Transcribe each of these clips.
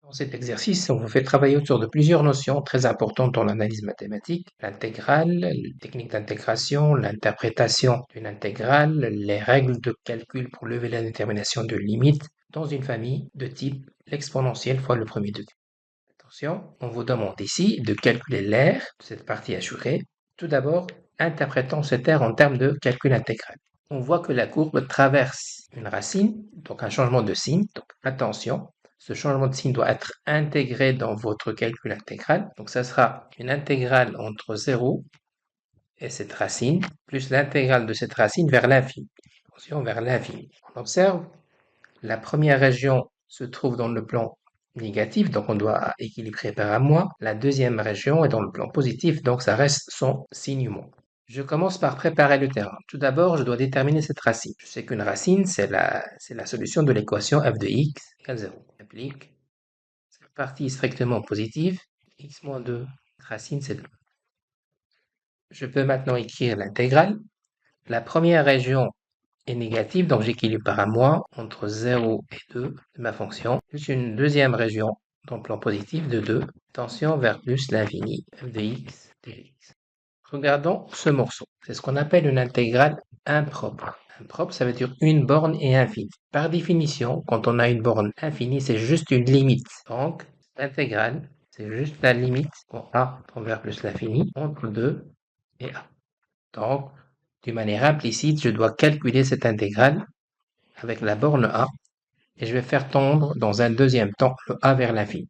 Dans cet exercice, on vous fait travailler autour de plusieurs notions très importantes dans l'analyse mathématique: l'intégrale, les techniques d'intégration, l'interprétation d'une intégrale, les règles de calcul pour lever la détermination de limite dans une famille de type l'exponentielle fois le premier degré. Attention, on vous demande ici de calculer l'aire de cette partie assurée. Tout d'abord, interprétons cette aire en termes de calcul intégral. On voit que la courbe traverse une racine, donc un changement de signe. Donc attention, ce changement de signe doit être intégré dans votre calcul intégral. Donc ça sera une intégrale entre 0 et cette racine, plus l'intégrale de cette racine vers l'infini. Attention, vers l'infini. On observe, la première région se trouve dans le plan négatif, donc on doit équilibrer par un moins. La deuxième région est dans le plan positif, donc ça reste son signe moins. Je commence par préparer le terrain. Tout d'abord, je dois déterminer cette racine. Je sais qu'une racine, c'est la solution de l'équation f de x égale 0. J'applique. Cette partie est strictement positive. X moins 2, racine, c'est 2. Je peux maintenant écrire l'intégrale. La première région est négative, donc j'équilibre par un moins entre 0 et 2 de ma fonction. Plus une deuxième région dans le plan positif de 2, tension vers plus l'infini, f de x dx. Regardons ce morceau. C'est ce qu'on appelle une intégrale impropre. Impropre, ça veut dire une borne et infinie. Par définition, quand on a une borne infinie, c'est juste une limite. Donc, l'intégrale, c'est juste la limite en a tend vers plus l'infini entre 2 et a. Donc, d'une manière implicite, je dois calculer cette intégrale avec la borne a et je vais faire tendre dans un deuxième temps le a vers l'infini.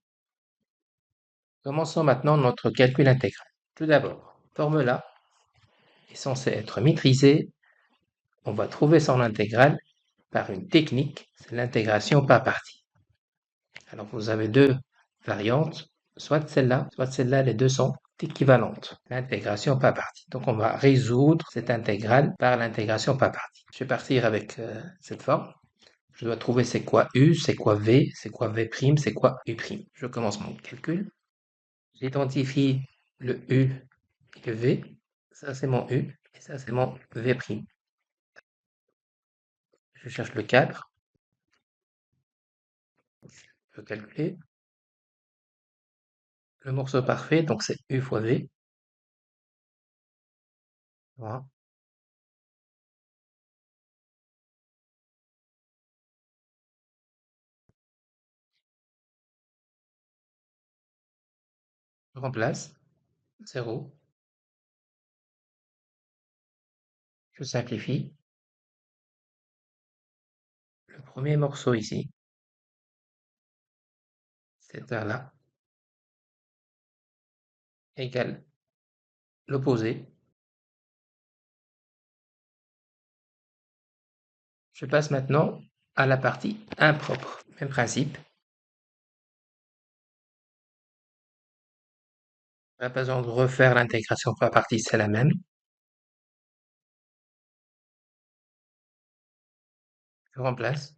Commençons maintenant notre calcul intégral. Tout d'abord, formule est censée être maîtrisée. On va trouver son intégrale par une technique, c'est l'intégration par partie. Alors vous avez deux variantes, soit celle-là, les deux sont équivalentes. L'intégration par partie. Donc on va résoudre cette intégrale par l'intégration par partie. Je vais partir avec cette forme. Je dois trouver c'est quoi U, c'est quoi V, c'est quoi V', c'est quoi U'. Je commence mon calcul. J'identifie le U et le V. Ça c'est mon U et ça c'est mon V'. Je cherche le cadre. Je peux calculer. Le morceau parfait, donc c'est U fois V. Voilà. Je remplace. 0. Je simplifie. Le premier morceau ici, cette là égale l'opposé. Je passe maintenant à la partie impropre. Même principe. Pas besoin de refaire l'intégration par partie, c'est la même. Je remplace.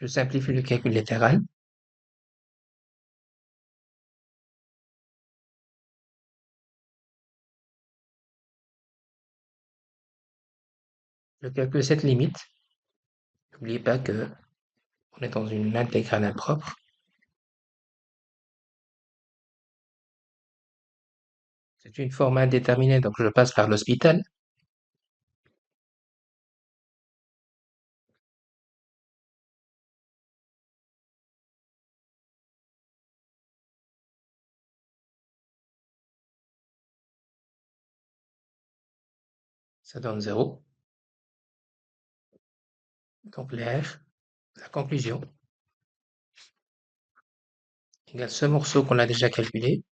Je simplifie le calcul latéral. Je calcule cette limite. N'oubliez pas que on est dans une intégrale impropre. C'est une forme indéterminée, donc je passe par l'hospital. Ça donne 0. Donc l'air, la conclusion, égale ce morceau qu'on a déjà calculé.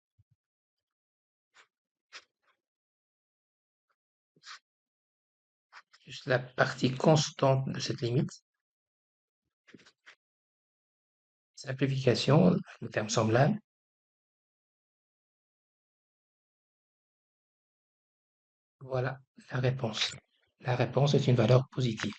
Juste la partie constante de cette limite. Simplification, le terme semblable. Voilà la réponse. La réponse est une valeur positive.